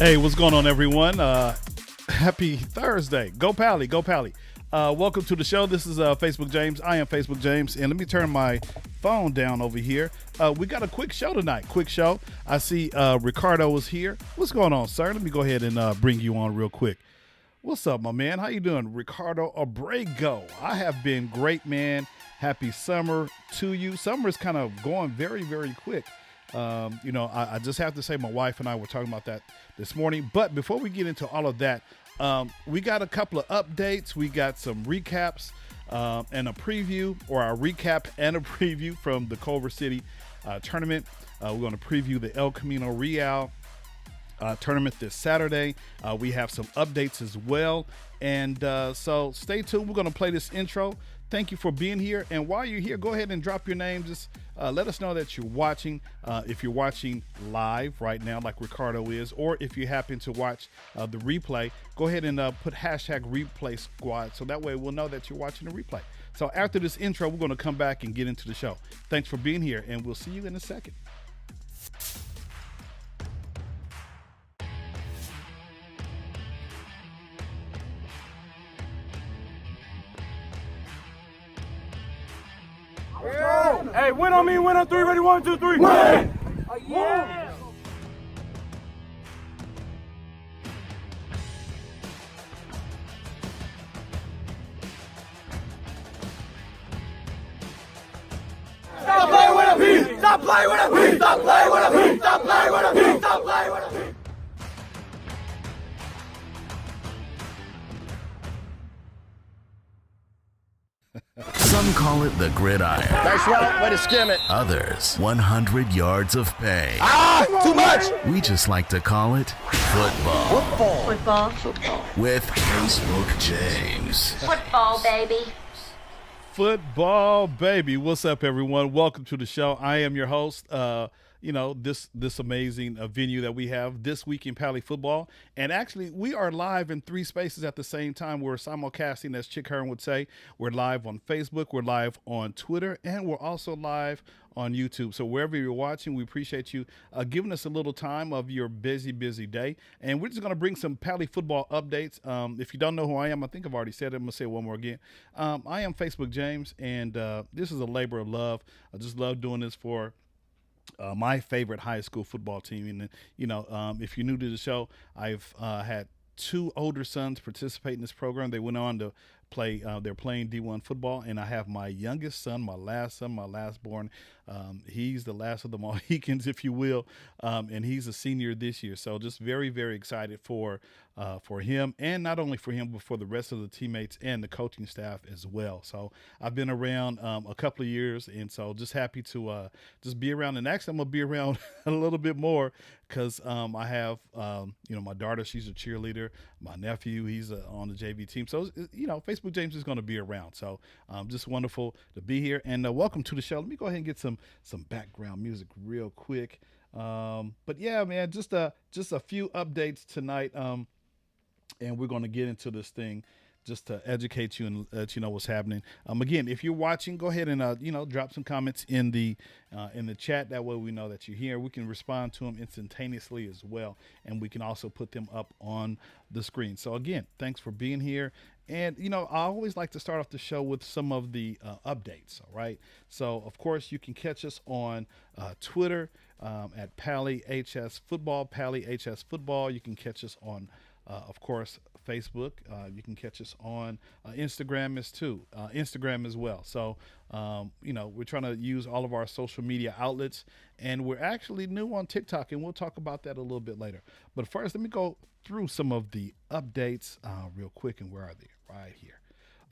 Hey, what's going on, everyone? Happy Thursday. Go Pali, go Pali. Welcome to the show. This is Facebook James. I am Facebook James. And let me turn my phone down over here. We got a quick show tonight. Quick show. I see Ricardo is here. What's going on, sir? Let me go ahead and bring you on real quick. What's up, my man? How you doing? Ricardo Abrego. I have been great, man. Happy summer to you. Summer is kind of going very, very quick. I just have to say my wife and I were talking about that this morning. But before we get into all of that, we got a couple of updates. We got some recaps and a preview, or a recap and a preview from the Culver City tournament. We're going to preview the El Camino Real tournament this Saturday. We have some updates as well. And so stay tuned. We're going to play this intro. Thank you for being here. And while you're here, go ahead and drop your name. Just let us know that you're watching. If you're watching live right now, like Ricardo is, or if you happen to watch the replay, go ahead and put hashtag replay squad. So that way we'll know that you're watching the replay. So after this intro, we're going to come back and get into the show. Thanks for being here, and we'll see you in a second. Hey, win on me, win on three, ready, 1, 2, 3. Win! Oh, yeah! Stop playing with a beat! Stop playing with a beat! Stop playing with a beat! Stop playing with a beat! Stop playing with a beat! Some call it the gridiron. Nice route, way to skim it. Others, 100 yards of pain. Too much. We just like to call it football. Football. With Facebook James. Football, baby. Football, baby. What's up, everyone? Welcome to the show. I am your host. This amazing venue that we have this week in Pali football. And actually, we are live in 3 spaces at the same time. We're simulcasting, as Chick Hearn would say. We're live on Facebook, we're live on Twitter, and we're also live on YouTube. So wherever you're watching, we appreciate you giving us a little time of your busy day. And we're just going to bring some Pali football updates. If you don't know who I am, I think I've already said it. I'm going to say it one more again. I am Facebook James, and this is a labor of love. I just love doing this for my favorite high school football team. And, if you're new to the show, I've had 2 older sons participate in this program. They went on to play, they're playing D1 football, and I have my youngest son, my lastborn. He's the last of the Mohicans, if you will, and he's a senior this year. So just very, very excited for him, and not only for him, but for the rest of the teammates and the coaching staff as well. So I've been around a couple of years, and so just happy to just be around. And actually, I'm going to be around a little bit more because I have, my daughter, she's a cheerleader. My nephew, he's on the JV team. So, Facebook James is going to be around. So just wonderful to be here. And welcome to the show. Let me go ahead and get some background music real quick. But yeah, man, just a few updates tonight. And we're going to get into this thing just to educate you and let you know what's happening. Again, if you're watching, go ahead and drop some comments in the chat. That way we know that you're here. We can respond to them instantaneously as well, and we can also put them up on the screen. So again, thanks for being here. And I always like to start off the show with some of the updates. All right. So of course you can catch us on Twitter at Pali HS Football. Pali HS Football. You can catch us on of course, Facebook. You can catch us on Instagram as well. So, we're trying to use all of our social media outlets, and we're actually new on TikTok, and we'll talk about that a little bit later. But first, let me go through some of the updates real quick, and where are they? Right here.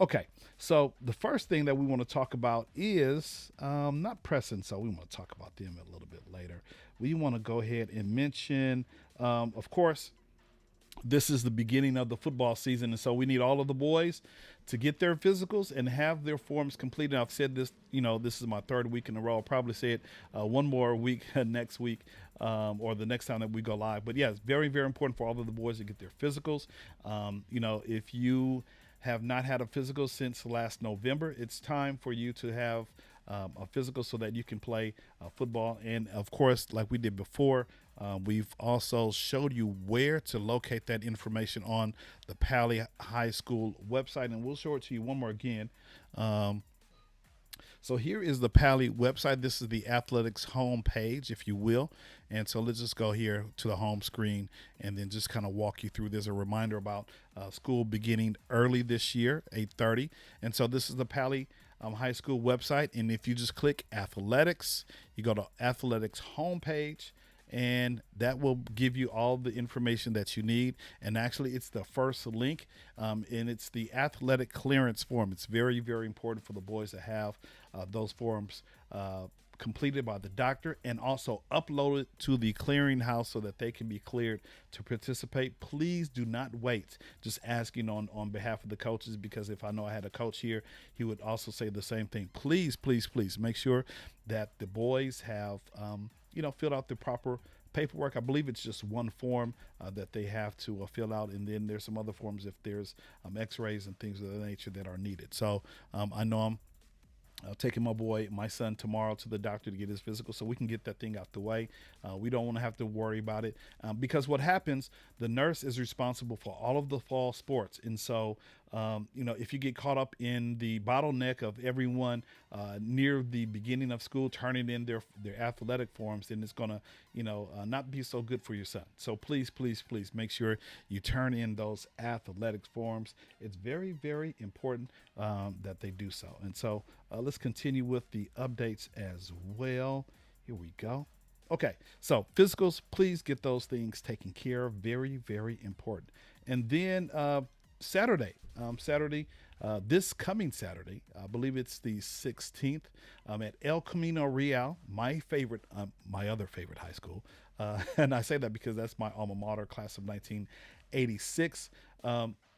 Okay, so the first thing that we want to talk about is not pressing, so we want to talk about them a little bit later. We want to go ahead and mention, of course, this is the beginning of the football season, and so we need all of the boys to get their physicals and have their forms completed. I've said this, this is my 3rd week in a row. I'll probably say it one more week next week or the next time that we go live. But, yeah, it's very, very important for all of the boys to get their physicals. If you have not had a physical since last November, it's time for you to have a physical so that you can play football. And, of course, like we did before, We've also showed you where to locate that information on the Pali High School website, and we'll show it to you one more again. Um, so here is the Pali website. This is the athletics home page, if you will. And so let's just go here to the home screen and then just kind of walk you through. There's a reminder about school beginning early this year, 8:30. And so this is the Pali High School website. And if you just click athletics, you go to athletics homepage, and that will give you all the information that you need. And actually, it's the first link, and it's the athletic clearance form. It's very, very important for the boys to have those forms completed by the doctor and also uploaded to the clearinghouse so that they can be cleared to participate. Please do not wait. Just asking on behalf of the coaches, because if I know I had a coach here, he would also say the same thing. Please, please, please make sure that the boys have filled out the proper paperwork. I believe it's just one form that they have to fill out, and then there's some other forms if there's x-rays and things of that nature that are needed. So I know I'm taking my son tomorrow to the doctor to get his physical so we can get that thing out the way. We don't want to have to worry about it because what happens, the nurse is responsible for all of the fall sports. And so, if you get caught up in the bottleneck of everyone near the beginning of school turning in their athletic forms, then it's going to, not be so good for your son. So please, please, please make sure you turn in those athletic forms. It's very, very important that they do so. And so let's continue with the updates as well. Here we go. Okay, so physicals, please get those things taken care of. Very, very important. And then Saturday, this coming Saturday, I believe it's the 16th, at El Camino Real, my other favorite high school. And I say that because that's my alma mater, class of 1986.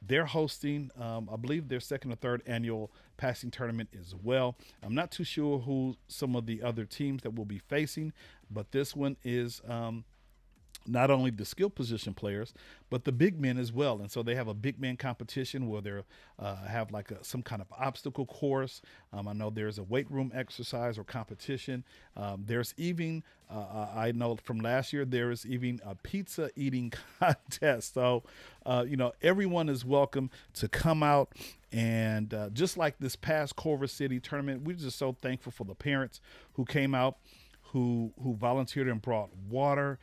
They're hosting, I believe, their second or third annual passing tournament as well. I'm not too sure who some of the other teams that we'll be facing, but this one is not only the skill position players, but the big men as well. And so they have a big man competition where they have like some kind of obstacle course. I know there's a weight room exercise or competition. There's even, I know from last year, there is even a pizza eating contest. So, everyone is welcome to come out. And just like this past Culver City tournament, we're just so thankful for the parents who came out, who volunteered and brought water,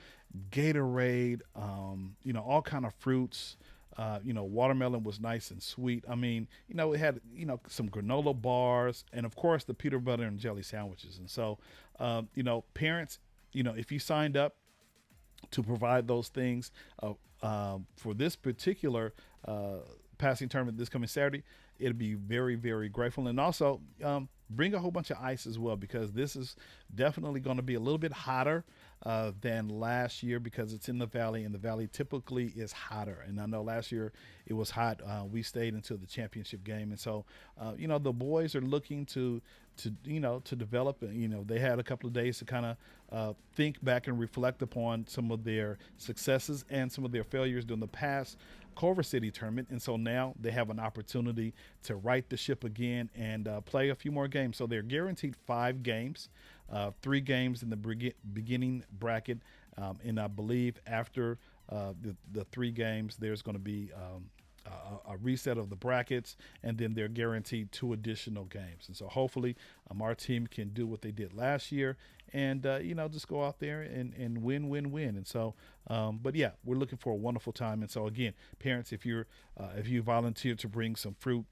Gatorade, all kind of fruits. Watermelon was nice and sweet. I mean, it had, some granola bars and of course the peanut butter and jelly sandwiches. And so, parents, if you signed up to provide those things for this particular passing tournament this coming Saturday, it'd be very, very grateful. And also bring a whole bunch of ice as well, because this is definitely going to be a little bit hotter than last year because it's in the valley, and the valley typically is hotter. And I know last year it was hot. We stayed until the championship game. And so, the boys are looking to develop. They had a couple of days to kind of think back and reflect upon some of their successes and some of their failures during the past Culver City tournament. And so now they have an opportunity to right the ship again and play a few more games. So they're guaranteed 5 games, 3 games in the beginning bracket. And I believe after the 3 games, there's going to be a reset of the brackets, and then they're guaranteed 2 additional games. And so hopefully our team can do what they did last year and, just go out there and win. And so, but yeah, we're looking for a wonderful time. And so again, parents, if you volunteer to bring some fruit,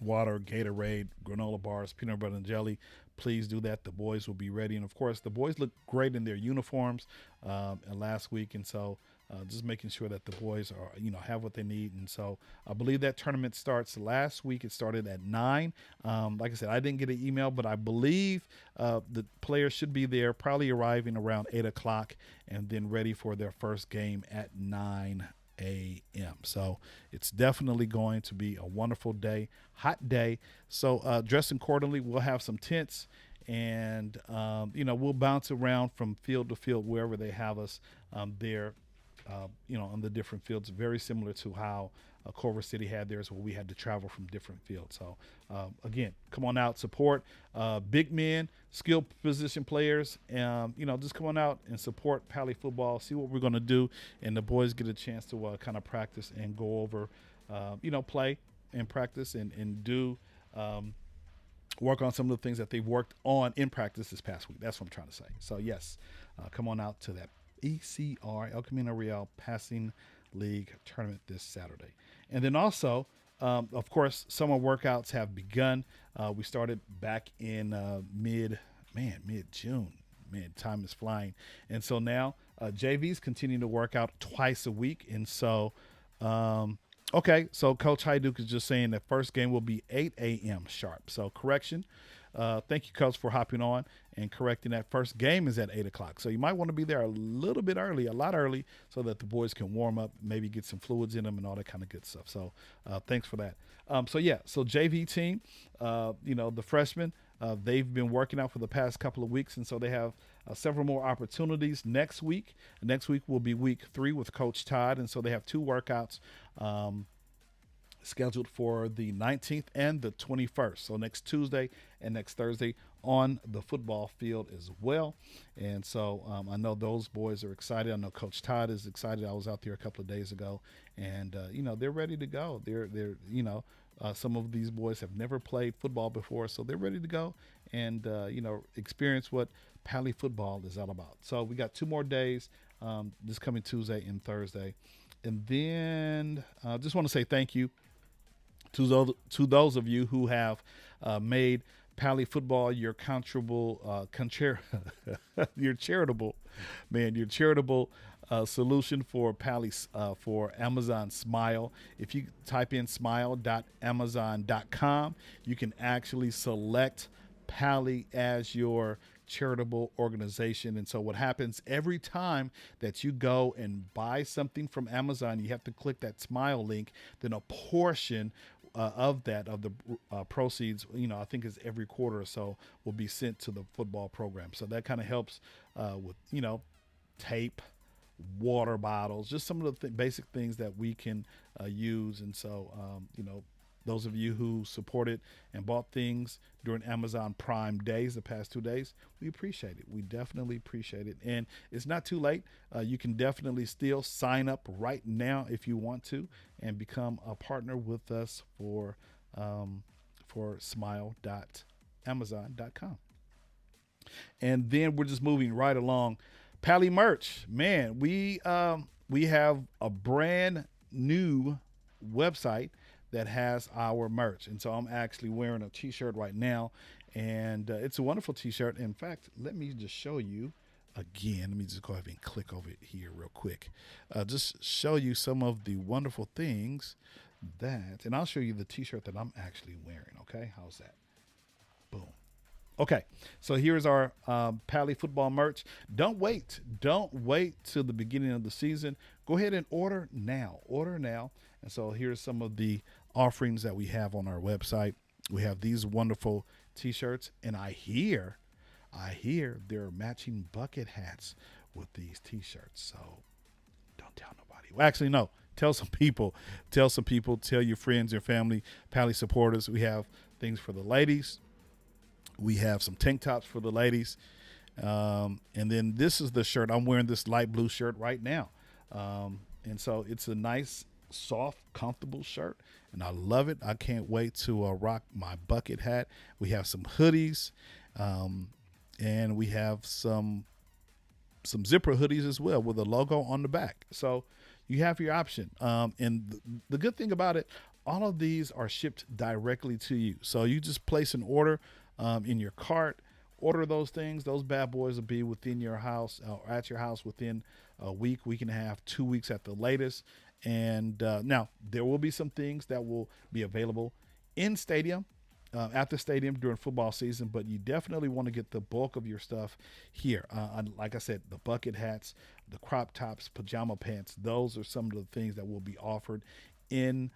water, Gatorade, granola bars, peanut butter and jelly, please do that. The boys will be ready. And of course, the boys look great in their uniforms last week. And so just making sure that the boys are, have what they need. And so I believe that tournament starts last week. It started at 9. Like I said, I didn't get an email, but I believe the players should be there, probably arriving around 8 o'clock and then ready for their first game at 9 a.m. So it's definitely going to be a wonderful day, hot day. So dress accordingly. We'll have some tents, and we'll bounce around from field to field wherever they have us there. On the different fields, very similar to how Culver City had theirs, where we had to travel from different fields. So again, come on out, support big men, skill position players. Just come on out and support Pali football. See what we're going to do, and the boys get a chance to kind of practice and go over, play and practice and do. Work on some of the things that they've worked on in practice this past week. That's what I'm trying to say. So, yes, come on out to that ECR, El Camino Real Passing League tournament this Saturday. And then also, of course, summer workouts have begun. We started back in mid-June. Man, time is flying. And so now JVs continue to work out twice a week. And so okay, so Coach Hyduke is just saying that first game will be 8 a.m. sharp. So correction. Thank you, Coach, for hopping on and correcting that. First game is at 8 o'clock. So you might want to be there a little bit early, a lot early, so that the boys can warm up, maybe get some fluids in them and all that kind of good stuff. So thanks for that. So JV team, the freshmen, they've been working out for the past couple of weeks, and so they have several more opportunities next week. Next week will be week 3 with Coach Todd, and so they have 2 workouts scheduled for the 19th and the 21st. So next Tuesday and next Thursday on the football field as well. And so I know those boys are excited. I know Coach Todd is excited. I was out there a couple of days ago, and they're ready to go. They're some of these boys have never played football before, so they're ready to go and experience what Pali football is all about. So we got 2 more days this coming Tuesday and Thursday. And then I just want to say thank you to those of you who have made Pali football your your charitable solution for Pali for Amazon Smile. If you type in smile.amazon.com, you can actually select Pali as your charitable organization. And so what happens every time that you go and buy something from Amazon, you have to click that Smile link, then a portion of the proceeds, I think is every quarter or so, will be sent to the football program. So that kind of helps with, tape, water bottles, just some of the basic things that we can use. And so, those of you who supported and bought things during Amazon Prime days, the past 2 days, we appreciate it. We definitely appreciate it. And it's not too late. You can definitely still sign up right now if you want to and become a partner with us for smile.amazon.com. And then we're just moving right along. Pali merch, man, we have a brand new website that has our merch. And so I'm actually wearing a t-shirt right now, and it's a wonderful t-shirt. In fact, let me just show you again. Let me just go ahead and click over it here real quick. Just show you some of the wonderful things and I'll show you the t-shirt that I'm actually wearing. Okay. How's that? Boom. Okay, so here's our Pali football merch. Don't wait till the beginning of the season. Go ahead and order now. And so here's some of the offerings that we have on our website. We have these wonderful t-shirts, and I hear there are matching bucket hats with these t-shirts. So don't tell nobody. Well, actually, no. Tell some people. Tell your friends, your family, Pali supporters. We have things for the ladies. We have some tank tops for the ladies. And then this is the shirt. I'm wearing this light blue shirt right now. And so it's a nice, soft, comfortable shirt, and I love it. I can't wait to rock my bucket hat. We have some hoodies, and we have some zipper hoodies as well with a logo on the back. So you have your option. And the good thing about it, all of these are shipped directly to you. So you just place an order in your cart, order those things. Those bad boys will be within your house, at your house within a week and a half, 2 weeks at the latest. And now there will be some things that will be available in stadium, at the stadium during football season, but you definitely want to get the bulk of your stuff here. Like I said, the bucket hats, the crop tops, pajama pants, those are some of the things that will be offered in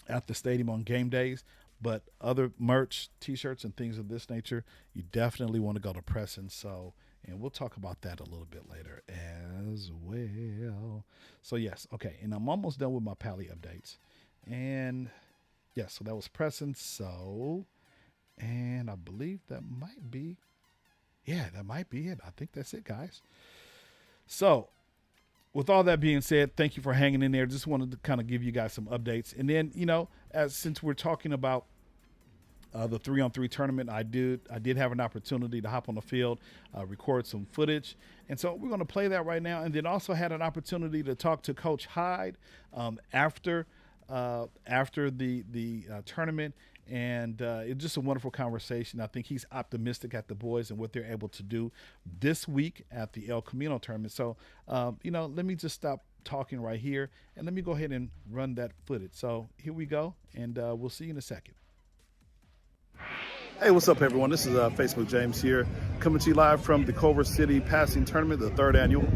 at the stadium on game days. But other merch, t-shirts, and things of this nature, you definitely want to go to Press. And so And we'll talk about that a little bit later as well. So, yes, okay. And I'm almost done with my Pali updates. And, yes, so that was Preston. So, and I believe that might be, that might be it. I think that's it, guys. So, with all that being said, thank you for hanging in there. Just wanted to kind of give you guys some updates. And then, since we're talking about the 3-on-3 tournament, I did have an opportunity to hop on the field, record some footage. And so we're going to play that right now. And then also had an opportunity to talk to Coach Hyde after the tournament. And it's just a wonderful conversation. I think he's optimistic at the boys and what they're able to do this week at the El Camino tournament. So, let me just stop talking right here and let me go ahead and run that footage. So here we go, and we'll see you in a second. Hey, what's up, everyone? This is Facebook James here, coming to you live from the Culver City Passing Tournament, the third annual.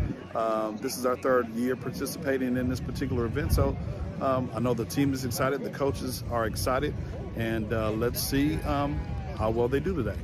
This is our third year participating in this particular event. So I know the team is excited, the coaches are excited, and let's see how well they do today.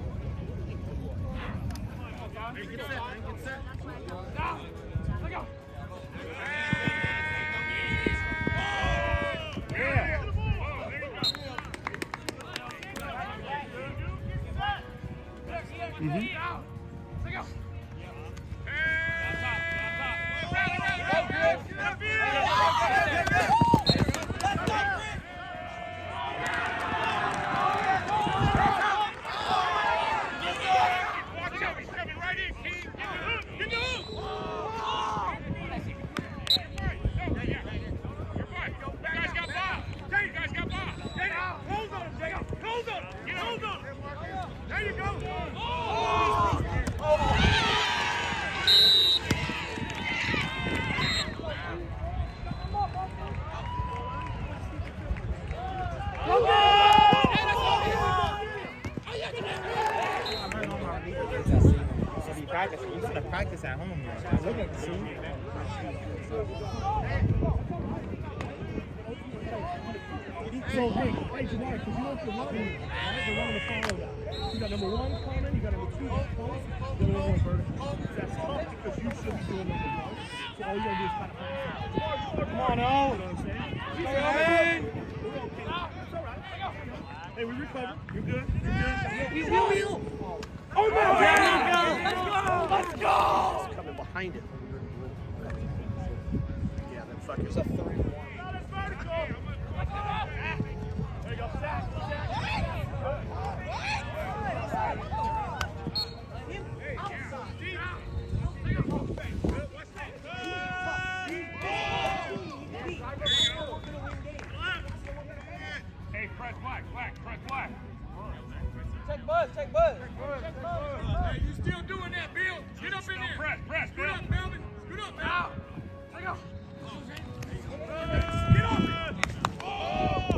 You should have practiced at home. Look at the scene. So, hey, Jamar, because you know if you're running, you're running the follow that. You got number 1 common, you got number 2 post, you got number 1 vertical. That's tough because you should be doing number 1. So all you gotta do is kind of pass. Come on, oh, you know what I'm saying? Hey! It's all right. Hey, we recovered. You're good. You're good. Wheel. Oh, no! Let's go! It's coming behind it. Yeah, that fucker's a 3-1. There you go, sack. Hey, press black. Take buzz. Hey, you still doing that, Bill? Get up in there. Press. Get up, Melvin. Scoot up, now. Take off. Get off it. Oh!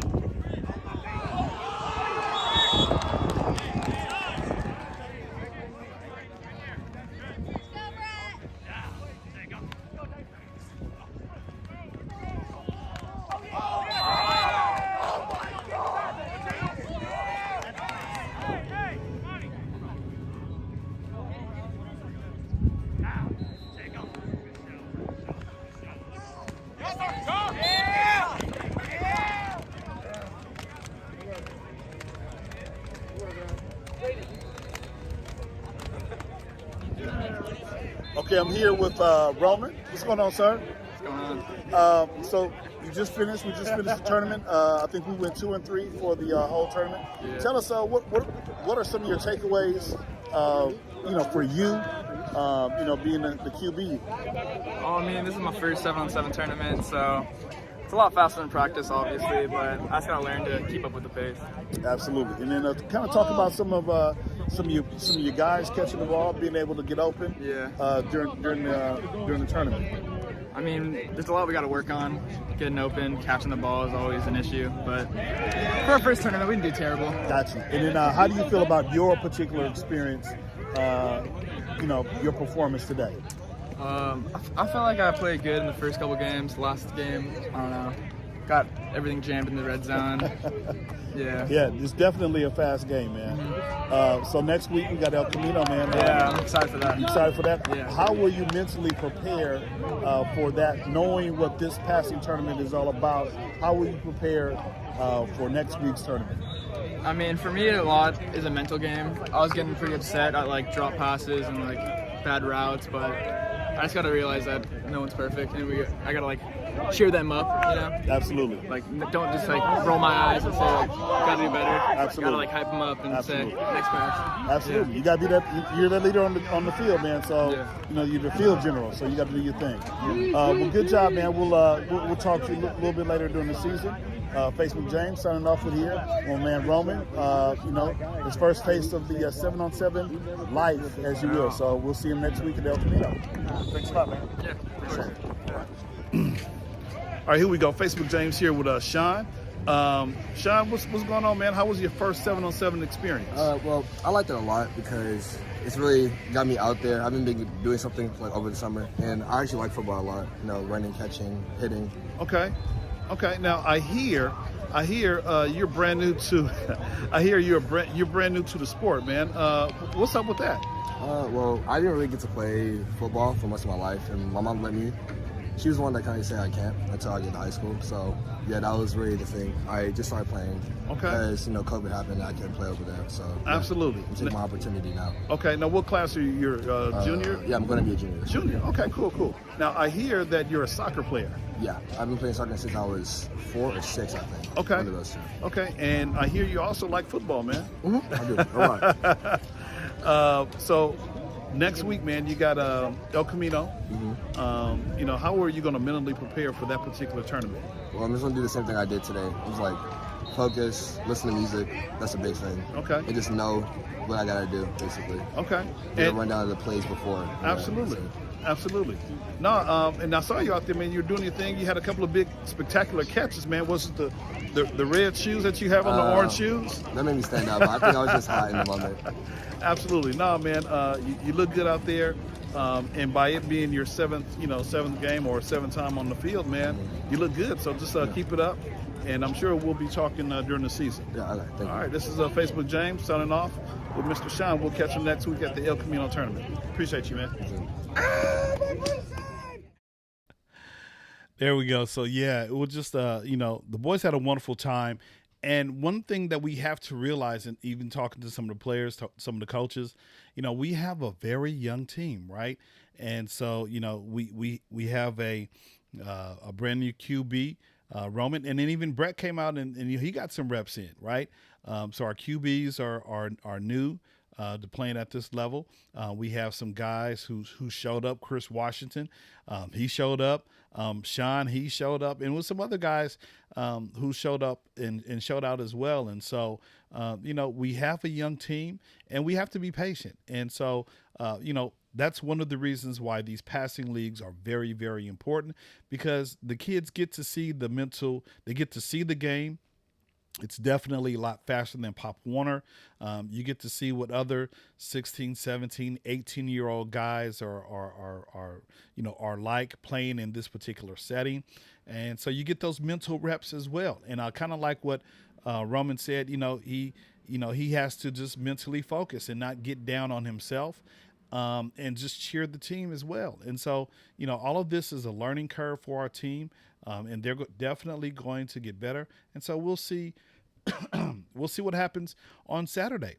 Okay, I'm here with Roman. What's going on, sir? What's going on? So we just finished the tournament. I think we went 2 and 3 for the whole tournament. Yeah. Tell us what are some of your takeaways? For you, being the QB. Oh, I mean, this is my first 7-on-7 tournament, so it's a lot faster than practice, obviously, but I just gotta learn to keep up with the pace. Absolutely. And then kind of talk about some of your guys catching the ball, being able to get open. Yeah. During the tournament. I mean, there's a lot we gotta work on. Getting open, catching the ball is always an issue, but for our first tournament, we didn't do terrible. Got you. And then how do you feel about your particular experience? Your performance today. I felt like I played good in the first couple games. Last game, I don't know, got everything jammed in the red zone. Yeah. Yeah, it's definitely a fast game, man. So next week we got El Camino, man. Yeah, I'm excited for that. You excited for that? Yeah. How will you mentally prepare for that, knowing what this passing tournament is all about? How will you prepare for next week's tournament? I mean, for me, a lot is a mental game. I was getting pretty upset at like drop passes and like bad routes, but I just gotta realize that no one's perfect, and I gotta like cheer them up, you know. Absolutely. Like don't just like roll my eyes and say like gotta do better. Absolutely. Gotta like hype them up and Absolutely. say next pass. Absolutely. Yeah. You got to be that. You're the leader on the field, man. So Yeah. you know you're the field general. So you got to do your thing. Well, good job, man. We'll talk to you a little bit later during the season. Facebook James signing off with here. My man Roman. You know his first taste of the 7-on-7 life, as you will. So we'll see him next week at El Camino. Thanks a lot, man. Yeah. For sure. All right, here we go. Facebook James here with Sean. Sean, what's going on, man? How was your first 7-on-7 experience? Well, I liked it a lot because it's really got me out there. I've been doing something like over the summer, and I actually like football a lot. You know, running, catching, hitting. Okay. Now I hear you're brand new to. I hear you're brand new to the sport, man. What's up with that? Well, I didn't really get to play football for much of my life, and my mom let me. She was the one that kind of said I can't until I get to high school. So, yeah, that was really the thing. I just started playing because, you know, COVID happened and I couldn't play over there. So, yeah, Absolutely. I'm taking my opportunity now. Okay, now what class are you? You're junior? Yeah, I'm going to be a junior this year. Junior, okay, cool. Now I hear that you're a soccer player. Yeah, I've been playing soccer since I was 4 or 6, I think. Okay. One of those two. Okay, and I hear you also like football, man. I do. All right. So next week, man, you got El Camino. You know, how are you going to mentally prepare for that particular tournament? Well, I'm just going to do the same thing I did today. It was like focus, listen to music. That's a big thing. Okay. And just know what I got to do, basically. Okay. And run down the plays before. Absolutely. So. Absolutely. No, and I saw you out there, man. You were doing your thing. You had a couple of big, spectacular catches, man. Was it the red shoes that you have on the orange shoes? That made me stand out, but I think I was just hot in the moment. Absolutely. No, man. You look good out there. And by it being your seventh game or seventh time on the field, man, you look good. So just keep it up. And I'm sure we'll be talking during the season. Yeah, all right. Thank you. All right. This is Facebook James signing off with Mr. Sean. We'll catch him next week at the El Camino tournament. Appreciate you, man. There we go. So yeah, it was just the boys had a wonderful time. And one thing that we have to realize, and even talking to some of the players, some of the coaches, we have a very young team, right? And so we have a brand new QB, Roman, and then even Brett came out and he got some reps in, right? So our QBs are new to playing at this level. We have some guys who showed up. Chris Washington, he showed up. Sean, he showed up, and with some other guys who showed up and showed out as well. And so, we have a young team, and we have to be patient. And so, that's one of the reasons why these passing leagues are very, very important, because the kids get to see they get to see the game. It's definitely a lot faster than Pop Warner. You get to see what other 16, 17, 18-year-old guys are like playing in this particular setting. And so you get those mental reps as well. And I kind of like what Roman said, he has to just mentally focus and not get down on himself. And just cheer the team as well. And so, all of this is a learning curve for our team, and they're definitely going to get better. And so we'll see, we'll see what happens on Saturday.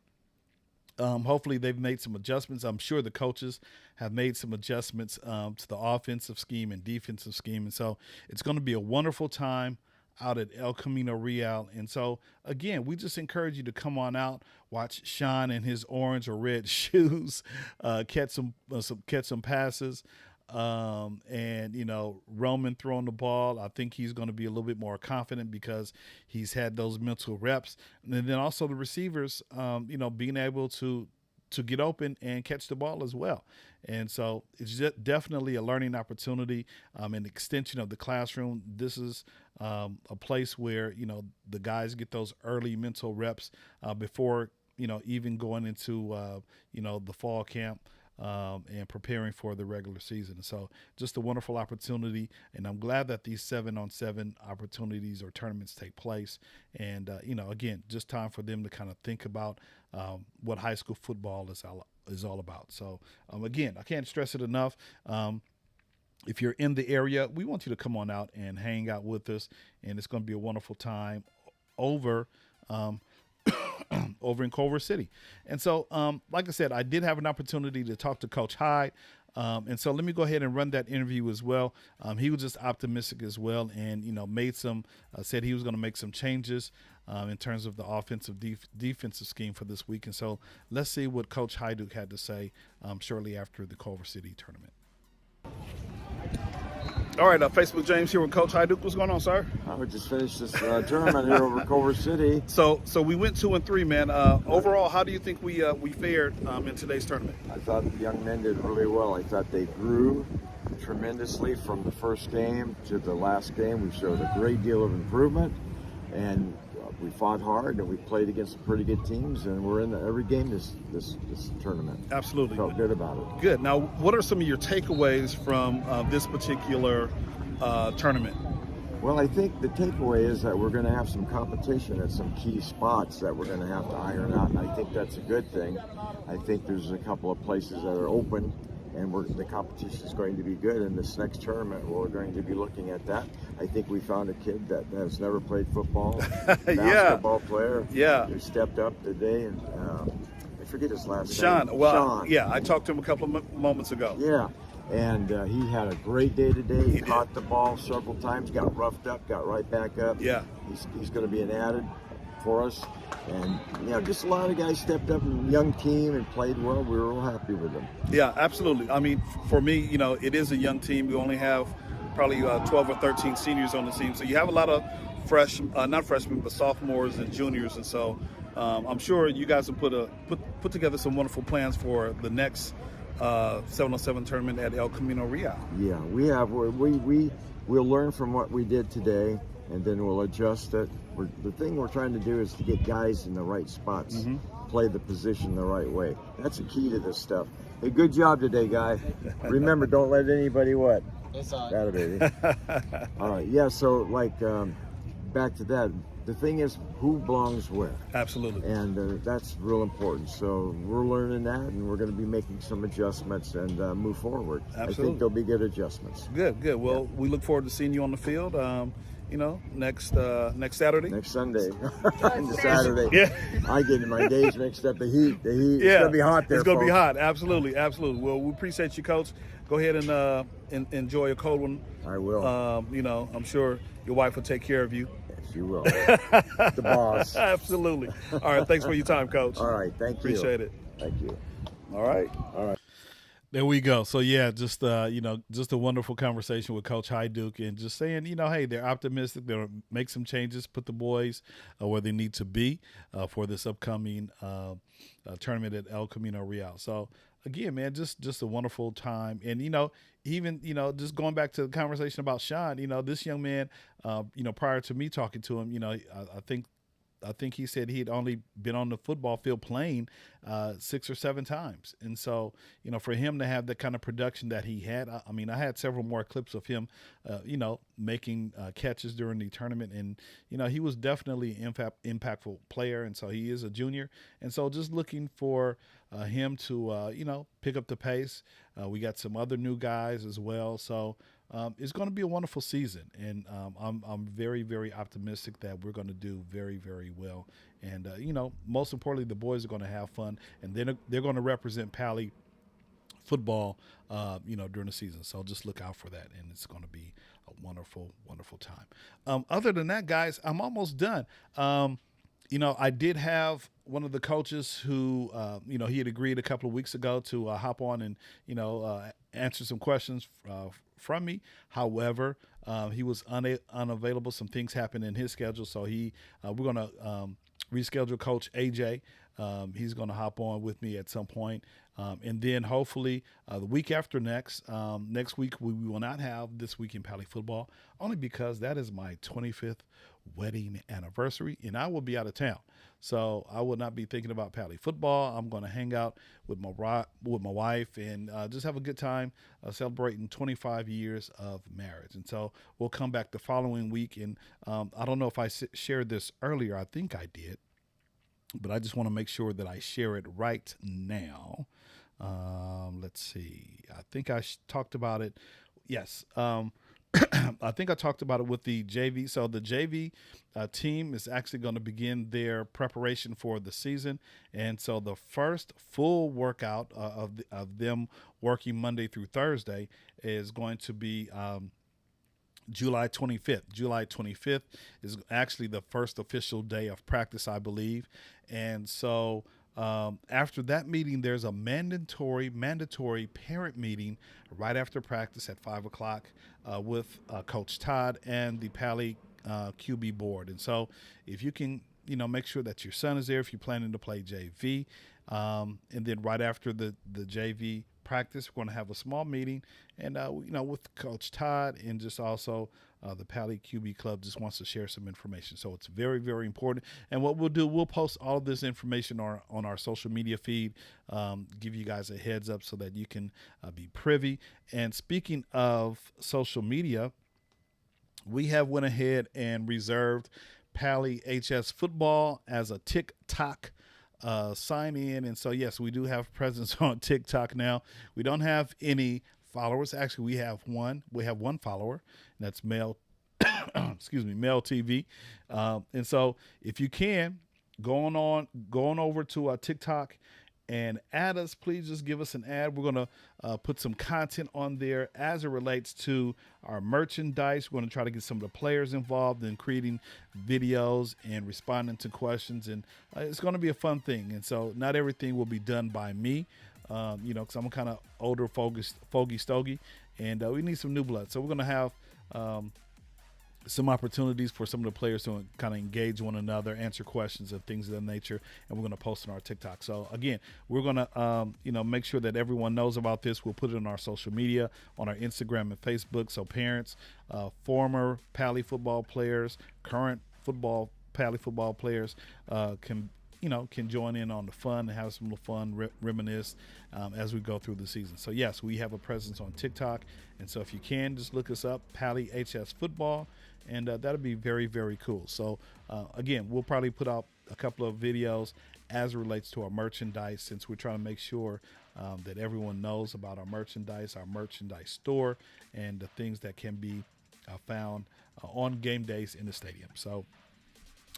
Hopefully they've made some adjustments. I'm sure the coaches have made some adjustments to the offensive scheme and defensive scheme. And so it's going to be a wonderful time out at El Camino Real. And so, again, we just encourage you to come on out, watch Sean in his orange or red shoes, catch some passes, and, Roman throwing the ball. I think he's going to be a little bit more confident because he's had those mental reps. And then also the receivers, being able to get open and catch the ball as well. And so it's definitely a learning opportunity, an extension of the classroom. This is a place where, the guys get those early mental reps before, even going into, the fall camp. and preparing for the regular season. So just a wonderful opportunity, and I'm glad that these 7-on-7 opportunities or tournaments take place. And again, just time for them to kind of think about what high school football is all about. So again, I can't stress it enough. If you're in the area, we want you to come on out and hang out with us, and it's going to be a wonderful time over over in Culver City. And so, like I said, I did have an opportunity to talk to Coach Hyde. And so let me go ahead and run that interview as well. He was just optimistic as well, and said he was going to make some changes in terms of the offensive defensive scheme for this week. And so let's see what Coach Hyde had to say shortly after the Culver City tournament. All right, Facebook James here with Coach Hyde. What's going on, sir? We just finished this tournament here over Culver City. So we went 2-3, man. Overall, how do you think we fared in today's tournament? I thought the young men did really well. I thought they grew tremendously from the first game to the last game. We showed a great deal of improvement, and we fought hard, and we played against some pretty good teams, and we're in every game this tournament. Absolutely. Felt good about it. Good. Now, what are some of your takeaways from this particular tournament? Well, I think the takeaway is that we're going to have some competition at some key spots that we're going to have to iron out, and I think that's a good thing. I think there's a couple of places that are open, and the competition is going to be good. In this next tournament, we're going to be looking at that. I think we found a kid that has never played football, basketball player, who stepped up today, and I forget his last name. Sean. Yeah, I talked to him a couple of moments ago. Yeah, and he had a great day today. He caught the ball several times, got roughed up, got right back up. Yeah, he's going to be an added for us. And, just a lot of guys stepped up, and young team, and played well. We were real happy with them. Yeah, absolutely. I mean, for me, it is a young team. We only have probably 12 or 13 seniors on the team. So you have a lot of not freshmen, but sophomores and juniors. And so I'm sure you guys will put together some wonderful plans for the next 7-on-7 tournament at El Camino Real. Yeah, we have. We'll learn from what we did today, and then we'll adjust it. The thing we're trying to do is to get guys in the right spots, play the position the right way. That's the key to this stuff. Hey, good job today, guy. Remember, don't let anybody what? It's on. That baby. All right, yeah, so back to that. The thing is, who belongs where? Absolutely. And that's real important. So we're learning that, and we're going to be making some adjustments and move forward. Absolutely. I think there'll be good adjustments. Good. Well, we look forward to seeing you on the field. Next Saturday. Next Sunday. The Saturday. Yeah. I get my days mixed up. The heat. It's going to be hot there, It's going to be folks. hot. Absolutely. Well, we appreciate you, Coach. Go ahead and enjoy a cold one. I will. I'm sure your wife will take care of you. Yes, you will. The boss. Absolutely. All right. Thanks for your time, Coach. All right. Thank you. Appreciate it. Thank you. All right. There we go. So yeah, just a wonderful conversation with Coach Hyde, and just saying, hey, they're optimistic. They'll make some changes, put the boys where they need to be for this upcoming tournament at El Camino Real. So again, man, just a wonderful time. And even just going back to the conversation about Sean, this young man, prior to me talking to him, I think he said he had only been on the football field playing 6 or 7 times. And so, for him to have the kind of production that he had, I had several more clips of him, making catches during the tournament. And, he was definitely an impactful player. And so he is a junior. And so just looking for him to, pick up the pace. We got some other new guys as well. So it's going to be a wonderful season, and I'm very, very optimistic that we're going to do very, very well. And most importantly, the boys are going to have fun, and then they're going to represent Pali football, during the season. So just look out for that, and it's going to be a wonderful, wonderful time. Other than that, guys, I'm almost done. I did have one of the coaches who, he had agreed a couple of weeks ago to hop on and, answer some questions from me. However, he was unavailable. Some things happened in his schedule. So we're going to reschedule Coach AJ He's going to hop on with me at some point. And then hopefully the week after next week, we will not have This Week in Pali Football, only because that is my 25th wedding anniversary, and I will be out of town. So I will not be thinking about Pali football. I'm going to hang out with my wife and just have a good time celebrating 25 years of marriage. And so we'll come back the following week. And I don't know if I shared this earlier. I think I did, but I just want to make sure that I share it right now. Let's see. I think I talked about it. Yes. I think I talked about it with the JV. So the JV team is actually going to begin their preparation for the season. And so the first full workout of them working Monday through Thursday is going to be July 25th. July 25th is actually the first official day of practice, I believe. And so after that meeting, there's a mandatory parent meeting right after practice at 5:00 with Coach Todd and the Pali QB board. And so if you can, make sure that your son is there if you're planning to play JV. And then right after the JV practice, we're going to have a small meeting and, with Coach Todd, and just also the Pali QB Club just wants to share some information. So it's very, very important. And what we'll do, we'll post all of this information on our social media feed, give you guys a heads up so that you can be privy. And speaking of social media, we have went ahead and reserved Pali HS football as a TikTok sign in. And so, yes, we do have presence on TikTok now. We don't have any followers. Actually, we have one follower, and that's Male Male TV. And so if you can go on over to TikTok and add us, please just give us an ad. We're going to put some content on there as it relates to our merchandise. We're going to try to get some of the players involved in creating videos and responding to questions. And it's going to be a fun thing. And so not everything will be done by me, because I'm kind of older, fogey stogie, and we need some new blood. So we're going to have some opportunities for some of the players to kind of engage one another, answer questions and things of that nature, and we're going to post on our TikTok. So again, we're going to make sure that everyone knows about this. We'll put it on our social media, on our Instagram and Facebook, so parents, former Pali football players, current Pali football players can join in on the fun and have some fun, reminisce as we go through the season. So yes, we have a presence on TikTok, and so if you can, just look us up, Pali HS football, and that'll be very, very cool. So again, we'll probably put out a couple of videos as it relates to our merchandise, since we're trying to make sure that everyone knows about our merchandise store, and the things that can be found on game days in the stadium. So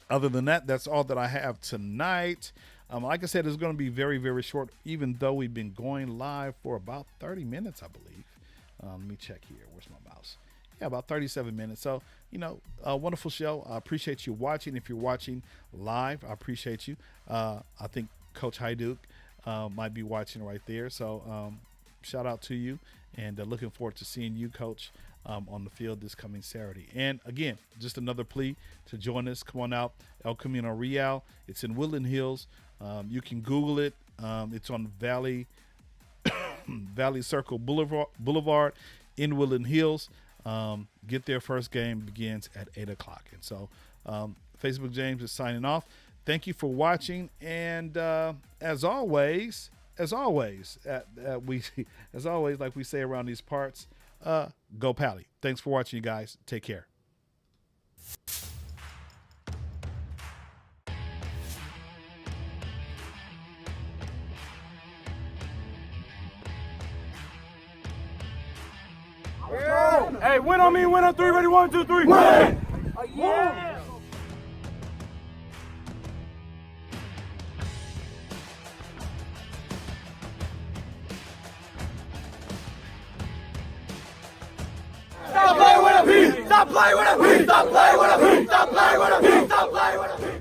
other than that, that's all that I have tonight. Like I said, it's going to be very, very short, even though we've been going live for about 30 minutes, I believe. Let me check here. Where's my mouse? Yeah, about 37 minutes. So, a wonderful show. I appreciate you watching. If you're watching live, I appreciate you. I think Coach Hajduk might be watching right there. So shout out to you, and looking forward to seeing you, Coach, on the field this coming Saturday. And again, just another plea to join us. Come on out, El Camino Real. It's in Woodland Hills. You can Google it. It's on Valley Circle Boulevard in Woodland Hills. Get there. First game begins at 8:00. And so Facebook James is signing off. Thank you for watching. And as always, like we say around these parts, go Pali. Thanks for watching, you guys. Take care. Hey, win on me, win on three, ready, 1, 2, 3. Win! Yeah! Stop playing with a P! Stop playing with a P! Stop playing with a P! Stop playing with a P! Stop playing with a P!